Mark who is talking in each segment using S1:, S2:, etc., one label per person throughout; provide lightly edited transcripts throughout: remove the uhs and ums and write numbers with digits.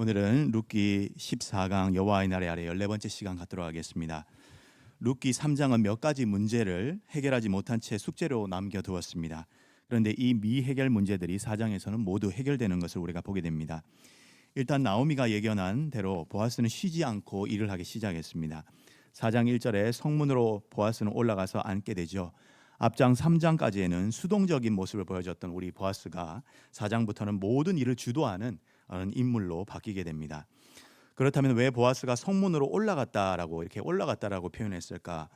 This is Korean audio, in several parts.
S1: 오늘은 룻기 14강 여호와의 날의 아래 14번째 시간 갖도록 하겠습니다. 룻기 3장은 몇 가지 문제를 해결하지 못한 채 숙제로 남겨두었습니다. 그런데 이 미해결 문제들이 4장에서는 모두 해결되는 것을 우리가 보게 됩니다. 일단 나오미가 예견한 대로 보아스는 쉬지 않고 일을 하기 시작했습니다. 4장 1절에 성문으로 보아스는 올라가서 앉게 되죠. 앞장 3장까지에는 수동적인 모습을 보여줬던 우리 보아스가 4장부터는 모든 일을 주도하는 인물로 바뀌게 됩니다. 그렇다면 왜 보아스가 성문으로 올라갔다라고 표현했을까?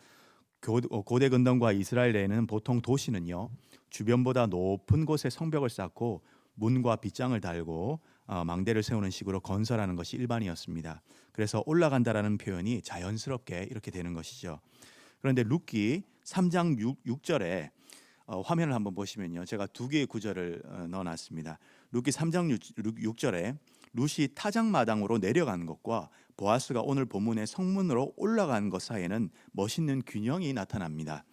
S1: 고대 근동과 이스라엘에는 보통 도시는요 주변보다 높은 곳에 성벽을 쌓고 문과 빗장을 달고 망대를 세우는 식으로 건설하는 것이 일반이었습니다. 그래서 올라간다라는 표현이 자연스럽게 이렇게 되는 것이죠. 그런데 룻기 3장 6절에 화면을 한번 보시면요, 제가 두 개의 구절을 넣어놨습니다. 룻기 3장 6절에 룻이 타작마당으로 내려간 것과 보아스가 오늘 본문의 성문으로 올라간 것 사이에는 멋있는 균형이 나타납니다.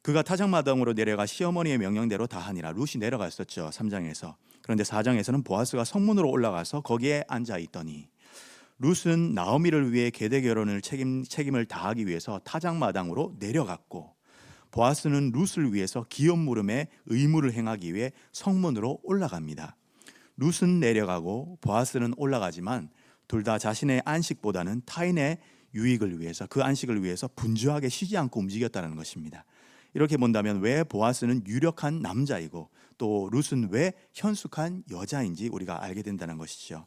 S1: 그가 타작마당으로 내려가 시어머니의 명령대로 다 하니라. 룻이 내려갔었죠, 3장에서. 그런데 4장에서는 보아스가 성문으로 올라가서 거기에 앉아 있더니, 룻은 나오미를 위해 계대 결혼을 책임을 다하기 위해서 타작마당으로 내려갔고, 보아스는 룻을 위해서 기업 물음에 의무를 행하기 위해 성문으로 올라갑니다. 룻은 내려가고 보아스는 올라가지만 둘 다 자신의 안식보다는 타인의 유익을 위해서, 그 안식을 위해서 분주하게 쉬지 않고 움직였다는 것입니다. 이렇게 본다면 왜 보아스는 유력한 남자이고 또 룻은 왜 현숙한 여자인지 우리가 알게 된다는 것이죠.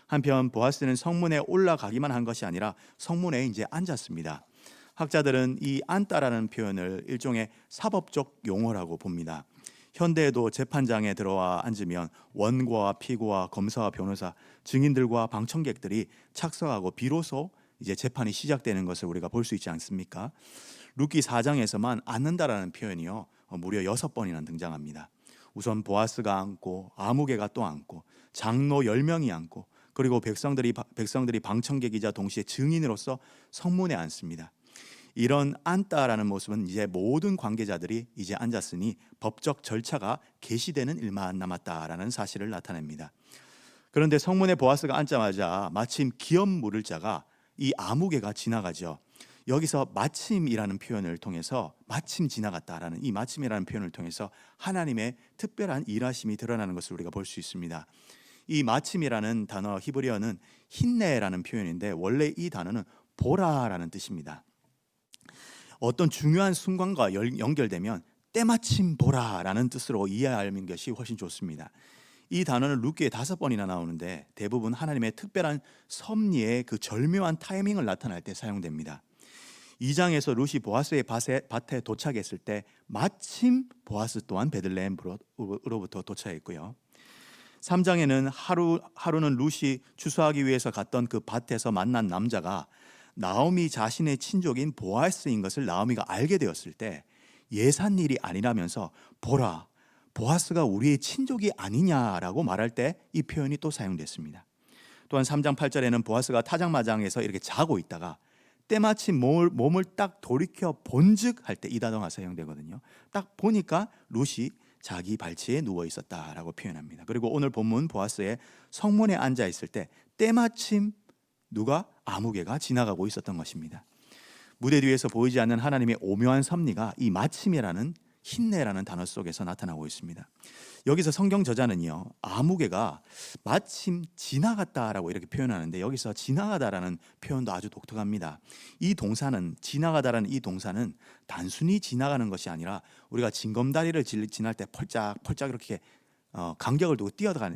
S1: 한편 보아스는 성문에 올라가기만 한 것이 아니라 성문에 이제 앉았습니다. 학자들은 이 앉다라는 표현을 일종의 사법적 용어라고 봅니다. 현대에도 재판장에 들어와 앉으면 원고와 피고와 검사와 변호사, 증인들과 방청객들이 착석하고 비로소 이제 재판이 시작되는 것을 우리가 볼 수 있지 않습니까? 룻기 4장에서만 앉는다라는 표현이요 무려 6번이나 등장합니다. 우선 보아스가 앉고 아무개가 또 앉고 장로 10명이 앉고 그리고 백성들이 방청객이자 동시에 증인으로서 성문에 앉습니다. 이런 앉다라는 모습은 이제 모든 관계자들이 이제 앉았으니 법적 절차가 개시되는 일만 남았다라는 사실을 나타냅니다. 그런데 성문에 보아스가 앉자마자 마침 기업 물을 자가 이 아무개가 지나가죠. 여기서 마침이라는 표현을 통해서 마침 지나갔다라는 이 마침이라는 표현을 통해서 하나님의 특별한 일하심이 드러나는 것을 우리가 볼 수 있습니다. 이 마침이라는 단어 히브리어는 힌네라는 표현인데 원래 이 단어는 보라라는 뜻입니다. 어떤 중요한 순간과 연결되면 때마침 보라라는 뜻으로 이해하는 것이 훨씬 좋습니다. 이 단어는 룻기에 5번이나 나오는데 대부분 하나님의 특별한 섭리의 그 절묘한 타이밍을 나타낼 때 사용됩니다. 2장에서 룻이 보아스의 밭에 도착했을 때 마침 보아스 또한 베들레헴으로부터 도착했고요. 3장에는 하루는 룻이 추수하기 위해서 갔던 그 밭에서 만난 남자가 나오미 자신의 친족인 보아스인 것을 나오미가 알게 되었을 때 예산일이 아니라면서 보라, 보아스가 우리의 친족이 아니냐라고 말할 때 이 표현이 또 사용됐습니다. 또한 3장 8절에는 보아스가 타작마당에서 이렇게 자고 있다가 때마침 몸을 딱 돌이켜 본즉 할 때 이 단어가 사용되거든요. 딱 보니까 룻이 자기 발치에 누워 있었다라고 표현합니다. 그리고 오늘 본문 보아스의 성문에 앉아 있을 때 때마침 누가 아무개가 지나가고 있었던 것입니다. 무대 뒤에서 보이지 않는 하나님의 오묘한 섭리가 이 마침이라는 힌내라는 단어 속에서 나타나고 있습니다. 여기서 성경 저자는요 아무개가 마침 지나갔다라고 이렇게 표현하는데 여기서 지나가다라는 표현도 아주 독특합니다. 이 동사는 지나가다라는 이 동사는 단순히 지나가는 것이 아니라 우리가 징검다리를 지날 때 펄짝펄짝 이렇게 간격을 두고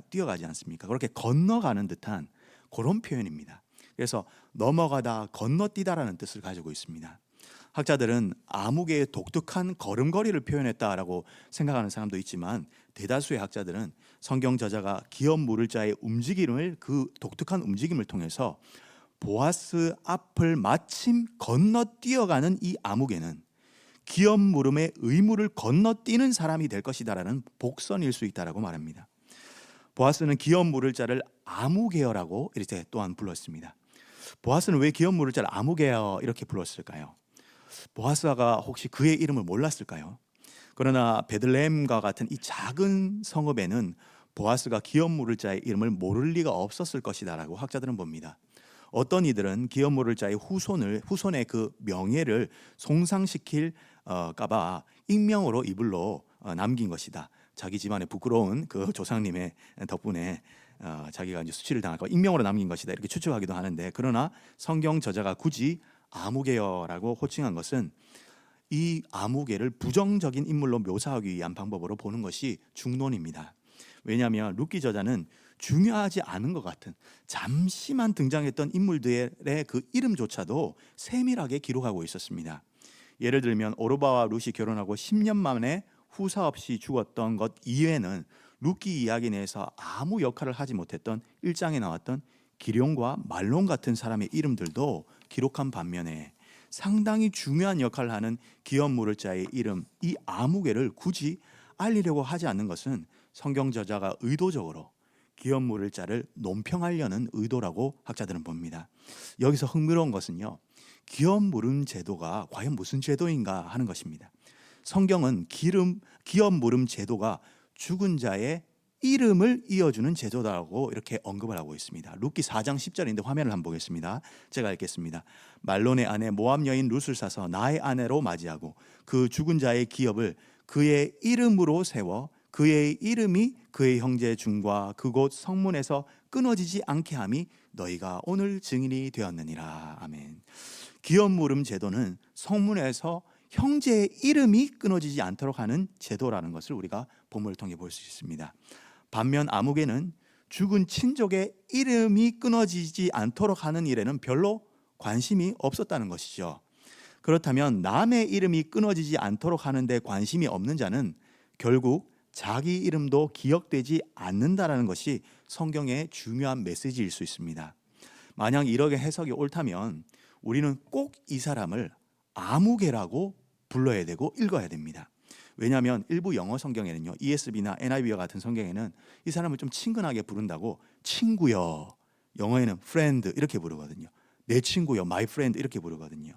S1: 뛰어가지 않습니까? 그렇게 건너가는 듯한 그런 표현입니다. 그래서 넘어가다, 건너뛰다라는 뜻을 가지고 있습니다. 학자들은 아무개의 독특한 걸음걸이를 표현했다라고 생각하는 사람도 있지만 대다수의 학자들은 성경 저자가 기업 물을 자의 움직임을, 그 독특한 움직임을 통해서 보아스 앞을 마침 건너뛰어가는 이 아무개는 기업 물음의 의무를 건너뛰는 사람이 될 것이다라는 복선일 수 있다라고 말합니다. 보아스는 기업 물을 자를 아무개어라고 이렇게 또한 불렀습니다. 보아스는 왜 기업 물을 자를 아무개어 이렇게 불렀을까요? 보아스가 혹시 그의 이름을 몰랐을까요? 그러나 베들레헴과 같은 이 작은 성읍에는 보아스가 기업 물을 자의 이름을 모를 리가 없었을 것이다라고 학자들은 봅니다. 어떤 이들은 기업 물을 자의 후손의 그 명예를 손상시킬까봐 익명으로 이불로 남긴 것이다. 자기 집안의 부끄러운 그 조상님의 덕분에 자기가 이제 수치를 당할까 익명으로 남긴 것이다 이렇게 추측하기도 하는데, 그러나 성경 저자가 굳이 아무개여라고 호칭한 것은 이 아무개를 부정적인 인물로 묘사하기 위한 방법으로 보는 것이 중론입니다. 왜냐하면 룻기 저자는 중요하지 않은 것 같은 잠시만 등장했던 인물들의 그 이름조차도 세밀하게 기록하고 있었습니다. 예를 들면 오르바와 룻이 결혼하고 10년 만에 후사 없이 죽었던 것 이외에는 룻기 이야기 내에서 아무 역할을 하지 못했던 1장에 나왔던 기룡과 말론 같은 사람의 이름들도 기록한 반면에 상당히 중요한 역할을 하는 기업 물을 자의 이름 이 아무개를 굳이 알리려고 하지 않는 것은 성경 저자가 의도적으로 기업 물을 자를 논평하려는 의도라고 학자들은 봅니다. 여기서 흥미로운 것은요, 기업 물음 제도가 과연 무슨 제도인가 하는 것입니다. 성경은 기업 물음 제도가 죽은 자의 이름을 이어주는 제도다라고 이렇게 언급을 하고 있습니다. 룻기 4장 10절인데 화면을 한번 보겠습니다. 제가 읽겠습니다. 말론의 아내 모압 여인 룻을 사서 나의 아내로 맞이하고 그 죽은 자의 기업을 그의 이름으로 세워 그의 이름이 그의 형제 중과 그곳 성문에서 끊어지지 않게 함이 너희가 오늘 증인이 되었느니라. 아멘. 기업 물음 제도는 성문에서 형제의 이름이 끊어지지 않도록 하는 제도라는 것을 우리가 본문을 통해 볼 수 있습니다. 반면 아무개는 죽은 친족의 이름이 끊어지지 않도록 하는 일에는 별로 관심이 없었다는 것이죠. 그렇다면 남의 이름이 끊어지지 않도록 하는데 관심이 없는 자는 결국 자기 이름도 기억되지 않는다라는 것이 성경의 중요한 메시지일 수 있습니다. 만약 이렇게 해석이 옳다면 우리는 꼭 이 사람을 아무개라고 불러야 되고 읽어야 됩니다. 왜냐하면 일부 영어 성경에는요, ESV나 NIV와 같은 성경에는 이 사람을 좀 친근하게 부른다고 친구여, 영어에는 friend 이렇게 부르거든요. 내 친구여, my friend 이렇게 부르거든요.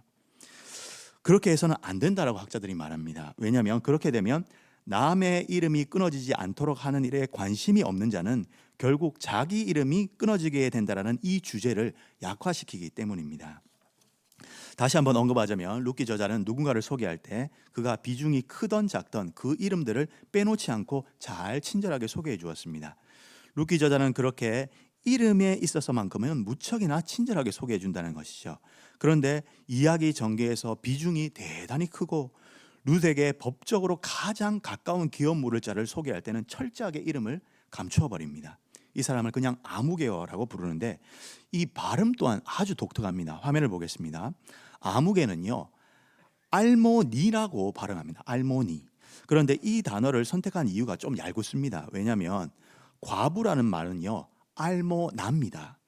S1: 그렇게 해서는 안 된다라고 학자들이 말합니다. 왜냐하면 그렇게 되면 남의 이름이 끊어지지 않도록 하는 일에 관심이 없는 자는 결국 자기 이름이 끊어지게 된다라는 이 주제를 약화시키기 때문입니다. 다시 한번 언급하자면 룻기 저자는 누군가를 소개할 때 그가 비중이 크던 작던 그 이름들을 빼놓지 않고 잘 친절하게 소개해 주었습니다. 룻기 저자는 그렇게 이름에 있어서만큼은 무척이나 친절하게 소개해 준다는 것이죠. 그런데 이야기 전개에서 비중이 대단히 크고 룻에게 법적으로 가장 가까운 기업 물을 자를 소개할 때는 철저하게 이름을 감추어 버립니다. 이 사람을 그냥 아무개여라고 부르는데 이 발음 또한 아주 독특합니다. 화면을 보겠습니다. 아무개는요, 알모니라고 발음합니다. 알모니. 그런데 이 단어를 선택한 이유가 좀 얄궂습니다. 왜냐하면 과부라는 말은요, 알모나입니다.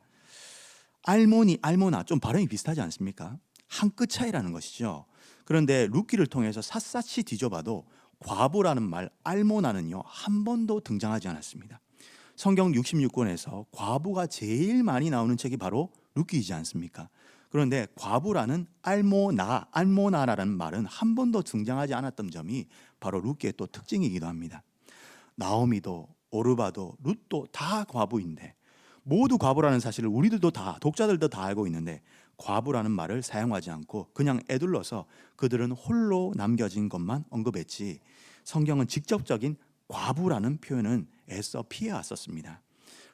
S1: 알모니, 알모나 좀 발음이 비슷하지 않습니까? 한 끗 차이라는 것이죠. 그런데 룻기를 통해서 샅샅이 뒤져봐도 과부라는 말 알모나는요, 한 번도 등장하지 않았습니다. 성경 66권에서 과부가 제일 많이 나오는 책이 바로 룻기이지 않습니까? 그런데 과부라는 알모나라는 말은 한 번도 등장하지 않았던 점이 바로 룻기의 또 특징이기도 합니다. 나오미도 오르바도 룻도 다 과부인데 모두 과부라는 사실을 우리들도 다 독자들도 다 알고 있는데 과부라는 말을 사용하지 않고 그냥 에둘러서 그들은 홀로 남겨진 것만 언급했지 성경은 직접적인 과부라는 표현은 애써 피해왔었습니다.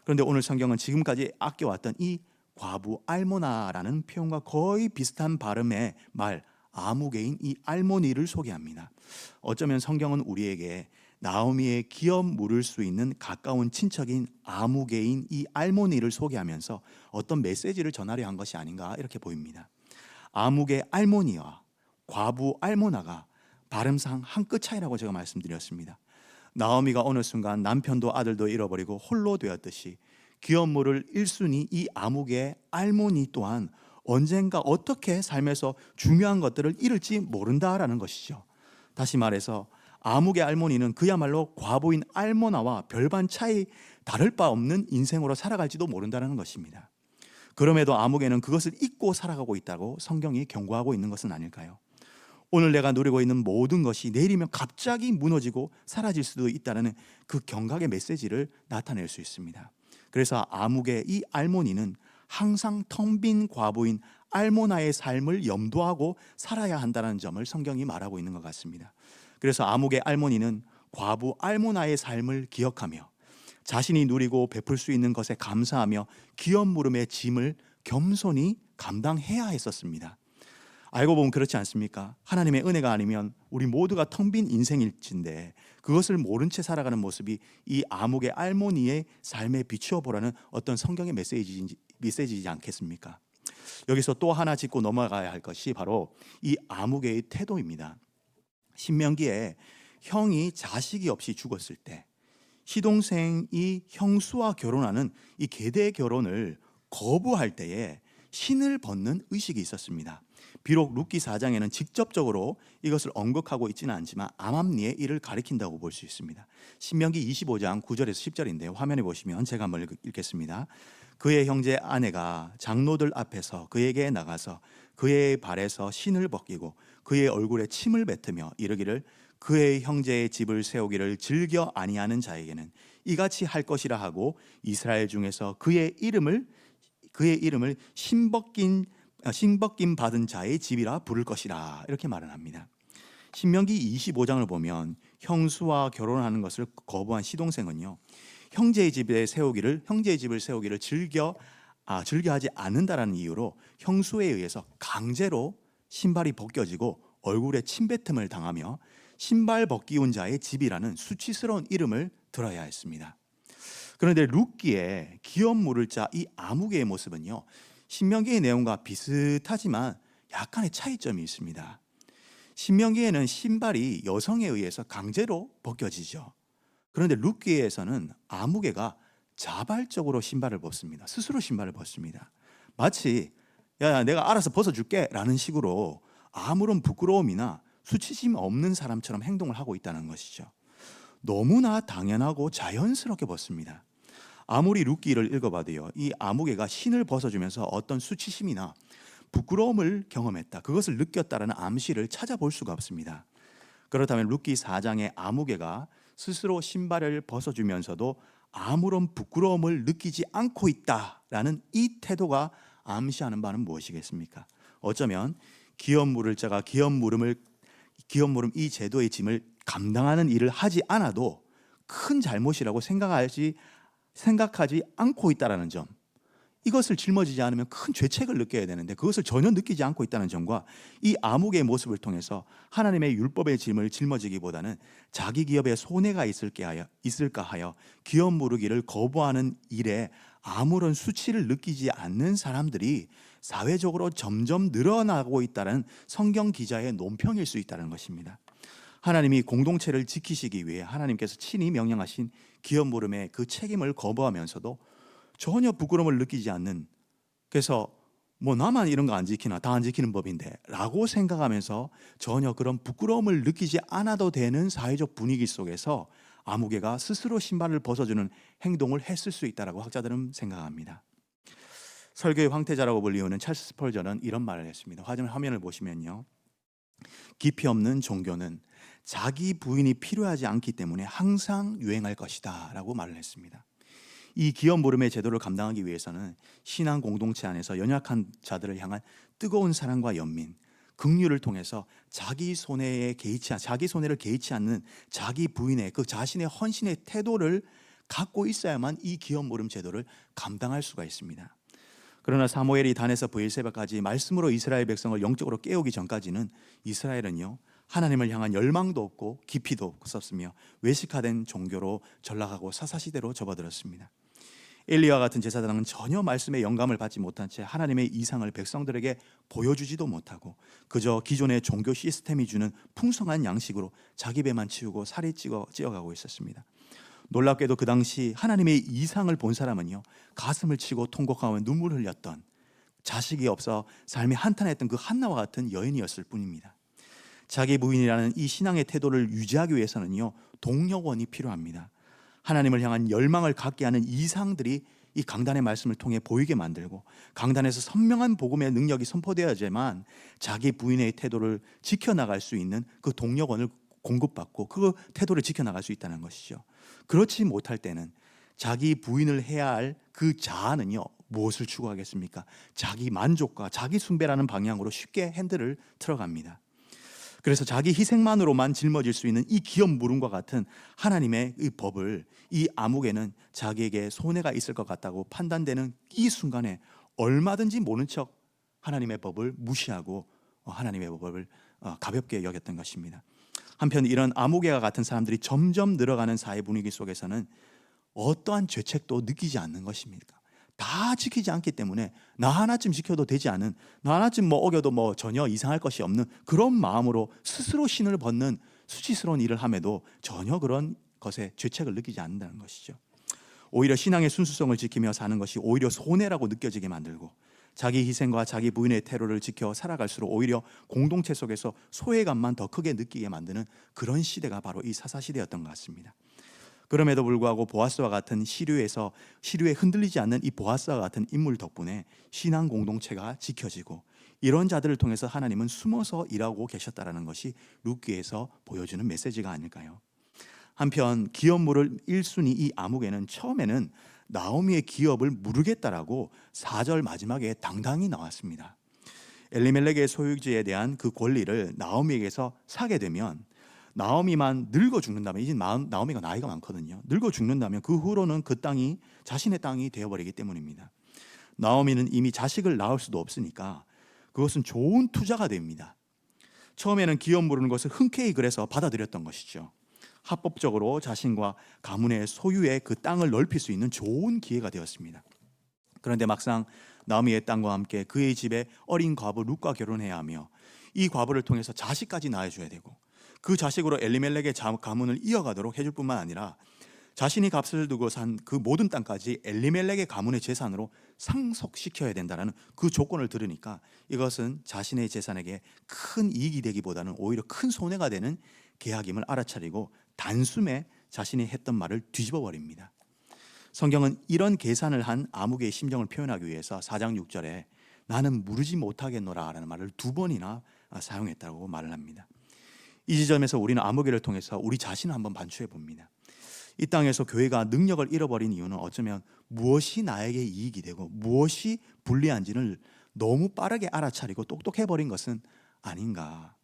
S1: 그런데 오늘 성경은 지금까지 아껴왔던 이 과부 알모나라는 표현과 거의 비슷한 발음의 말 아무개인 이 알모니를 소개합니다. 어쩌면 성경은 우리에게 나오미의 기업 물을 수 있는 가까운 친척인 아무개인 이 알모니를 소개하면서 어떤 메시지를 전하려 한 것이 아닌가 이렇게 보입니다. 아무개 알모니와 과부 알모나가 발음상 한 끗 차이라고 제가 말씀드렸습니다. 나오미가 어느 순간 남편도 아들도 잃어버리고 홀로 되었듯이 기업 물을 1순위 이 아무개 알모니 또한 언젠가 어떻게 삶에서 중요한 것들을 잃을지 모른다라는 것이죠. 다시 말해서 아무개 알모니는 그야말로 과부인 알모나와 별반 차이 다를 바 없는 인생으로 살아갈지도 모른다는 것입니다. 그럼에도 아무개는 그것을 잊고 살아가고 있다고 성경이 경고하고 있는 것은 아닐까요? 오늘 내가 누리고 있는 모든 것이 내일이면 갑자기 무너지고 사라질 수도 있다는 그 경각의 메시지를 나타낼 수 있습니다. 그래서 아묵의 이 알모니는 항상 텅 빈 과부인 알모나의 삶을 염두하고 살아야 한다는 점을 성경이 말하고 있는 것 같습니다. 그래서 아묵의 알모니는 과부 알모나의 삶을 기억하며 자신이 누리고 베풀 수 있는 것에 감사하며 기업 물음의 짐을 겸손히 감당해야 했었습니다. 알고 보면 그렇지 않습니까? 하나님의 은혜가 아니면 우리 모두가 텅 빈 인생일진데 그것을 모른 채 살아가는 모습이 이 아묵의 알모니의 삶에 비추어 보라는 어떤 성경의 메시지이지 않겠습니까? 여기서 또 하나 짚고 넘어가야 할 것이 바로 이 아묵의 태도입니다. 신명기에 형이 자식이 없이 죽었을 때 시동생이 형수와 결혼하는 이 계대 결혼을 거부할 때에 신을 벗는 의식이 있었습니다. 비록 룻기 4장에는 직접적으로 이것을 언급하고 있지는 않지만 암암리의 일을 가리킨다고 볼 수 있습니다. 신명기 25장 9절에서 10절인데 화면에 보시면 제가 한번 읽겠습니다. 그의 형제 아내가 장로들 앞에서 그에게 나가서 그의 발에서 신을 벗기고 그의 얼굴에 침을 뱉으며 이르기를 그의 형제의 집을 세우기를 즐겨 아니하는 자에게는 이같이 할 것이라 하고 이스라엘 중에서 그의 이름을 신벗김 받은 자의 집이라 부를 것이라 이렇게 말을 합니다. 신명기 25장을 보면 형수와 결혼하는 것을 거부한 시동생은요, 형제의 집을 세우기를 즐겨하지 않는다라는 이유로 형수에 의해서 강제로 신발이 벗겨지고 얼굴에 침뱉음을 당하며 신발 벗기운 자의 집이라는 수치스러운 이름을 들어야 했습니다. 그런데 룻기의 기업 물을 자 이 아무개의 모습은요, 신명기의 내용과 비슷하지만 약간의 차이점이 있습니다. 신명기에는 신발이 여성에 의해서 강제로 벗겨지죠. 그런데 룻기에서는 아무개가 자발적으로 신발을 벗습니다. 스스로 신발을 벗습니다. 마치 야, 내가 알아서 벗어줄게 라는 식으로 아무런 부끄러움이나 수치심 없는 사람처럼 행동을 하고 있다는 것이죠. 너무나 당연하고 자연스럽게 벗습니다. 아무리 룻기를 읽어봐도요, 이 아무개가 신을 벗어주면서 어떤 수치심이나 부끄러움을 경험했다, 그것을 느꼈다라는 암시를 찾아볼 수가 없습니다. 그렇다면 룻기 4장의 아무개가 스스로 신발을 벗어주면서도 아무런 부끄러움을 느끼지 않고 있다라는 이 태도가 암시하는 바는 무엇이겠습니까? 어쩌면 기업 물을 자가 기업 물음 이 제도의 짐을 감당하는 일을 하지 않아도 큰 잘못이라고 생각하지 않고 있다는 점, 이것을 짊어지지 않으면 큰 죄책을 느껴야 되는데 그것을 전혀 느끼지 않고 있다는 점과 이 아무개의 모습을 통해서 하나님의 율법의 짐을 짊어지기보다는 자기 기업에 손해가 있을까 하여 기업 무르기를 거부하는 일에 아무런 수치를 느끼지 않는 사람들이 사회적으로 점점 늘어나고 있다는 성경 기자의 논평일 수 있다는 것입니다. 하나님이 공동체를 지키시기 위해 하나님께서 친히 명령하신 기업 물음의 그 책임을 거부하면서도 전혀 부끄러움을 느끼지 않는, 그래서 뭐 나만 이런 거 안 지키나, 다 안 지키는 법인데 라고 생각하면서 전혀 그런 부끄러움을 느끼지 않아도 되는 사회적 분위기 속에서 아무개가 스스로 신발을 벗어주는 행동을 했을 수 있다고 학자들은 생각합니다. 설교의 황태자라고 불리우는 찰스 스펄전은 이런 말을 했습니다. 화면을 보시면요, 깊이 없는 종교는 자기 부인이 필요하지 않기 때문에 항상 유행할 것이다 라고 말을 했습니다. 이 기업 물음의 제도를 감당하기 위해서는 신앙 공동체 안에서 연약한 자들을 향한 뜨거운 사랑과 연민, 긍휼을 통해서 자기 손해를 개의치 않는 자기 부인의 그 자신의 헌신의 태도를 갖고 있어야만 이 기업 물음 제도를 감당할 수가 있습니다. 그러나 사무엘이 단에서 브엘세바까지 말씀으로 이스라엘 백성을 영적으로 깨우기 전까지는 이스라엘은요, 하나님을 향한 열망도 없고 깊이도 없었으며 외식화된 종교로 전락하고 사사시대로 접어들었습니다. 엘리야와 같은 제사장은 전혀 말씀의 영감을 받지 못한 채 하나님의 이상을 백성들에게 보여주지도 못하고 그저 기존의 종교 시스템이 주는 풍성한 양식으로 자기 배만 치우고 살이 찌어가고 있었습니다. 놀랍게도 그 당시 하나님의 이상을 본 사람은요, 가슴을 치고 통곡하며 눈물을 흘렸던, 자식이 없어 삶이 한탄했던 그 한나와 같은 여인이었을 뿐입니다. 자기 부인이라는 이 신앙의 태도를 유지하기 위해서는요, 동력원이 필요합니다. 하나님을 향한 열망을 갖게 하는 이상들이 이 강단의 말씀을 통해 보이게 만들고 강단에서 선명한 복음의 능력이 선포되어야지만 자기 부인의 태도를 지켜나갈 수 있는 그 동력원을 공급받고 그 태도를 지켜나갈 수 있다는 것이죠. 그렇지 못할 때는 자기 부인을 해야 할 그 자아는요, 무엇을 추구하겠습니까? 자기 만족과 자기 숭배라는 방향으로 쉽게 핸들을 틀어갑니다. 그래서 자기 희생만으로만 짊어질 수 있는 이 기업 물음과 같은 하나님의 이 법을 이 아무개는 자기에게 손해가 있을 것 같다고 판단되는 이 순간에 얼마든지 모른 척 하나님의 법을 무시하고 하나님의 법을 가볍게 여겼던 것입니다. 한편 이런 아무개와 같은 사람들이 점점 늘어가는 사회 분위기 속에서는 어떠한 죄책도 느끼지 않는 것입니까? 다 지키지 않기 때문에 나 하나쯤 지켜도 되지 않은, 나 하나쯤 어겨도 전혀 이상할 것이 없는 그런 마음으로 스스로 신을 벗는 수치스러운 일을 함에도 전혀 그런 것에 죄책을 느끼지 않는다는 것이죠. 오히려 신앙의 순수성을 지키며 사는 것이 오히려 손해라고 느껴지게 만들고 자기 희생과 자기 부인의 태로를 지켜 살아갈수록 오히려 공동체 속에서 소외감만 더 크게 느끼게 만드는 그런 시대가 바로 이 사사시대였던 것 같습니다. 그럼에도 불구하고 보아스와 같은 시류에 흔들리지 않는 이 보아스와 같은 인물 덕분에 신앙 공동체가 지켜지고 이런 자들을 통해서 하나님은 숨어서 일하고 계셨다는 것이 룻기에서 보여주는 메시지가 아닐까요? 한편 기업 물을 1순위 이 아무개는 처음에는 나오미의 기업을 무르겠다라고 4절 마지막에 당당히 나왔습니다. 엘리멜렉의 소유지에 대한 그 권리를 나오미에게서 사게 되면 나오미만 늙어 죽는다면, 이제 나오미가 나이가 많거든요. 늙어 죽는다면 그 후로는 그 땅이 자신의 땅이 되어버리기 때문입니다. 나오미는 이미 자식을 낳을 수도 없으니까 그것은 좋은 투자가 됩니다. 처음에는 기업 물은 것을 흔쾌히 그래서 받아들였던 것이죠. 합법적으로 자신과 가문의 소유의 그 땅을 넓힐 수 있는 좋은 기회가 되었습니다. 그런데 막상 나오미의 땅과 함께 그의 집에 어린 과부 룻과 결혼해야 하며 이 과부를 통해서 자식까지 낳아줘야 되고 그 자식으로 엘리멜렉의 가문을 이어가도록 해줄 뿐만 아니라 자신이 값을 두고 산 그 모든 땅까지 엘리멜렉의 가문의 재산으로 상속시켜야 된다는 그 조건을 들으니까 이것은 자신의 재산에게 큰 이익이 되기보다는 오히려 큰 손해가 되는 계약임을 알아차리고 단숨에 자신이 했던 말을 뒤집어 버립니다. 성경은 이런 계산을 한 아무개의 심정을 표현하기 위해서 4장 6절에 나는 무르지 못하겠노라 라는 말을 2번이나 사용했다고 말을 합니다. 이 지점에서 우리는 아무개를 통해서 우리 자신을 한번 반추해 봅니다. 이 땅에서 교회가 능력을 잃어버린 이유는 어쩌면 무엇이 나에게 이익이 되고 무엇이 불리한지를 너무 빠르게 알아차리고 똑똑해버린 것은 아닌가.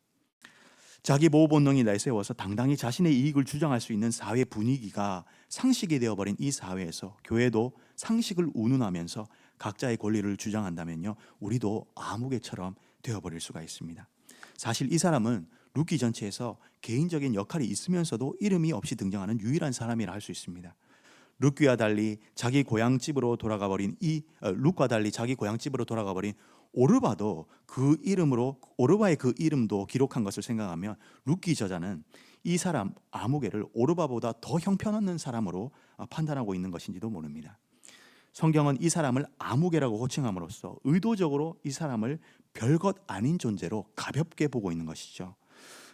S1: 자기 보호 본능이 내세워서 당당히 자신의 이익을 주장할 수 있는 사회 분위기가 상식이 되어버린 이 사회에서 교회도 상식을 운운하면서 각자의 권리를 주장한다면요, 우리도 아무개처럼 되어버릴 수가 있습니다. 사실 이 사람은 룻기 전체에서 개인적인 역할이 있으면서도 이름이 없이 등장하는 유일한 사람이라 할 수 있습니다. 룻과 달리 자기 고향집으로 돌아가 버린 오르바도 그 이름으로 오르바의 그 이름도 기록한 것을 생각하면 룻기 저자는 이 사람 아무개를 오르바보다 더 형편없는 사람으로 판단하고 있는 것인지도 모릅니다. 성경은 이 사람을 아무개라고 호칭함으로써 의도적으로 이 사람을 별것 아닌 존재로 가볍게 보고 있는 것이죠.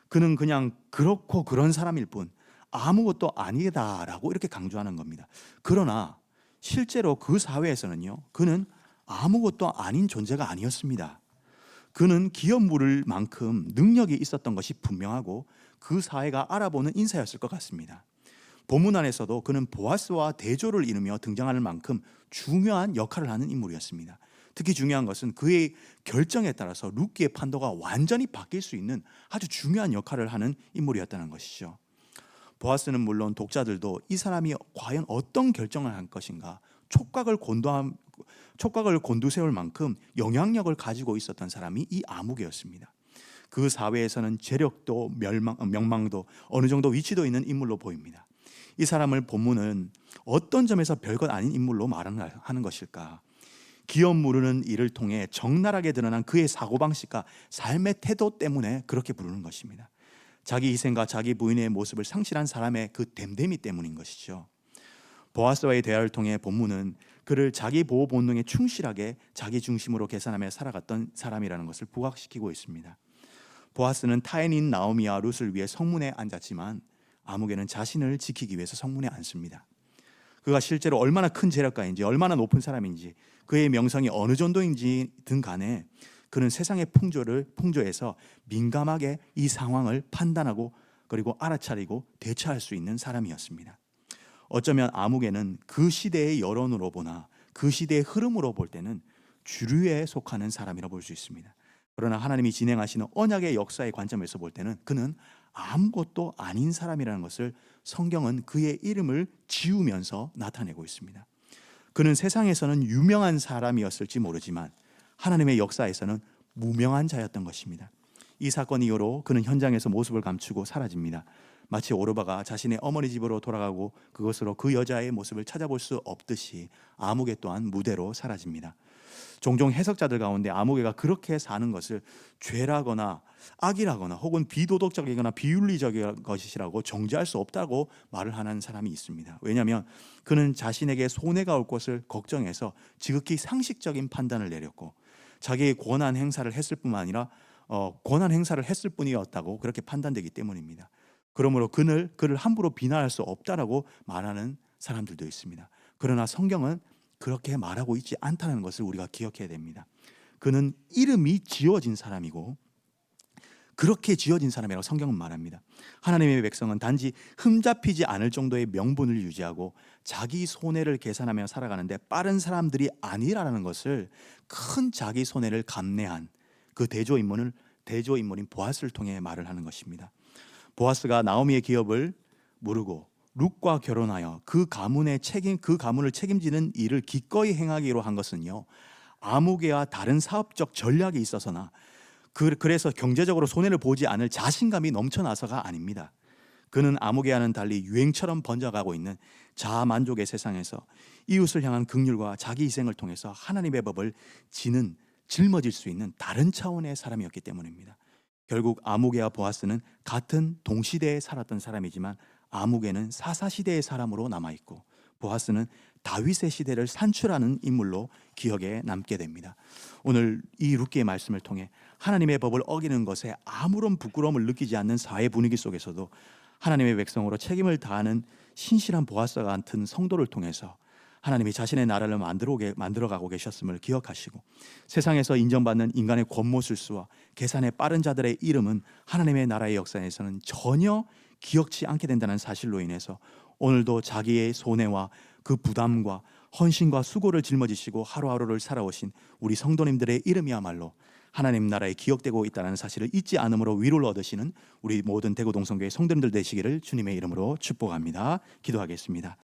S1: 그는 그냥 그렇고 그런 사람일 뿐 아무것도 아니다라고 이렇게 강조하는 겁니다. 그러나 실제로 그 사회에서는요, 그는 아무것도 아닌 존재가 아니었습니다. 그는 기업 물을 만큼 능력이 있었던 것이 분명하고 그 사회가 알아보는 인사였을 것 같습니다. 본문 안에서도 그는 보아스와 대조를 이루며 등장하는 만큼 중요한 역할을 하는 인물이었습니다. 특히 중요한 것은 그의 결정에 따라서 룻기의 판도가 완전히 바뀔 수 있는 아주 중요한 역할을 하는 인물이었다는 것이죠. 보아스는 물론 독자들도 이 사람이 과연 어떤 결정을 할 것인가 촉각을 곤두세울 만큼 영향력을 가지고 있었던 사람이 이 아무개였습니다. 그 사회에서는 재력도 명망도 어느 정도 위치도 있는 인물로 보입니다. 이 사람을 본문은 어떤 점에서 별것 아닌 인물로 말하는 것일까? 기업 무르는 일을 통해 적나라하게 드러난 그의 사고방식과 삶의 태도 때문에 그렇게 부르는 것입니다. 자기 희생과 자기 부인의 모습을 상실한 사람의 그 됨됨이 때문인 것이죠. 보아스와의 대화를 통해 본문은 그를 자기 보호 본능에 충실하게 자기 중심으로 계산하며 살아갔던 사람이라는 것을 부각시키고 있습니다. 보아스는 타인인 나오미와 룻을 위해 성문에 앉았지만 아무개는 자신을 지키기 위해서 성문에 앉습니다. 그가 실제로 얼마나 큰 재력가인지, 얼마나 높은 사람인지, 그의 명성이 어느 정도인지 등 간에 그는 세상의 풍조에서 민감하게 이 상황을 판단하고 그리고 알아차리고 대처할 수 있는 사람이었습니다. 어쩌면 아무개는 그 시대의 여론으로 보나 그 시대의 흐름으로 볼 때는 주류에 속하는 사람이라 볼 수 있습니다. 그러나 하나님이 진행하시는 언약의 역사의 관점에서 볼 때는 그는 아무것도 아닌 사람이라는 것을 성경은 그의 이름을 지우면서 나타내고 있습니다. 그는 세상에서는 유명한 사람이었을지 모르지만 하나님의 역사에서는 무명한 자였던 것입니다. 이 사건 이후로 그는 현장에서 모습을 감추고 사라집니다. 마치 오르바가 자신의 어머니 집으로 돌아가고 그것으로 그 여자의 모습을 찾아볼 수 없듯이 아무개 또한 무대로 사라집니다. 종종 해석자들 가운데 아무개가 그렇게 사는 것을 죄라거나 악이라거나 혹은 비도덕적이거나 비윤리적인 것이라고 정죄할 수 없다고 말을 하는 사람이 있습니다. 왜냐하면 그는 자신에게 손해가 올 것을 걱정해서 지극히 상식적인 판단을 내렸고 자기의 권한 행사를 했을 뿐만 아니라 권한 행사를 했을 뿐이었다고 그렇게 판단되기 때문입니다. 그러므로 그를 함부로 비난할 수 없다라고 말하는 사람들도 있습니다. 그러나 성경은 그렇게 말하고 있지 않다는 것을 우리가 기억해야 됩니다. 그는 이름이 지어진 사람이고 그렇게 지어진 사람이라고 성경은 말합니다. 하나님의 백성은 단지 흠잡히지 않을 정도의 명분을 유지하고 자기 손해를 계산하며 살아가는데 빠른 사람들이 아니라는 것을 큰 자기 손해를 감내한 그 대조인물인 보아스를 통해 말을 하는 것입니다. 보아스가 나오미의 기업을 무르고 룻과 결혼하여 그 가문을 책임지는 일을 기꺼이 행하기로 한 것은요, 아무개와 다른 사업적 전략이 있어서나 그래서 경제적으로 손해를 보지 않을 자신감이 넘쳐나서가 아닙니다. 그는 아무개와는 달리 유행처럼 번져가고 있는 자아만족의 세상에서 이웃을 향한 긍휼과 자기 희생을 통해서 하나님의 법을 짊어질 수 있는 다른 차원의 사람이었기 때문입니다. 결국 아무개와 보아스는 같은 동시대에 살았던 사람이지만 아무개는 사사시대의 사람으로 남아있고 보아스는 다윗의 시대를 산출하는 인물로 기억에 남게 됩니다. 오늘 이 룻기의 말씀을 통해 하나님의 법을 어기는 것에 아무런 부끄러움을 느끼지 않는 사회 분위기 속에서도 하나님의 백성으로 책임을 다하는 신실한 보아스와 같은 성도를 통해서 하나님이 자신의 나라를 만들어가고 계셨음을 기억하시고 세상에서 인정받는 인간의 권모술수와 계산의 빠른 자들의 이름은 하나님의 나라의 역사에서는 전혀 기억지 않게 된다는 사실로 인해서 오늘도 자기의 손해와 그 부담과 헌신과 수고를 짊어지시고 하루하루를 살아오신 우리 성도님들의 이름이야말로 하나님 나라에 기억되고 있다는 사실을 잊지 않음으로 위로를 얻으시는 우리 모든 대구동성교회 성도님들 되시기를 주님의 이름으로 축복합니다. 기도하겠습니다.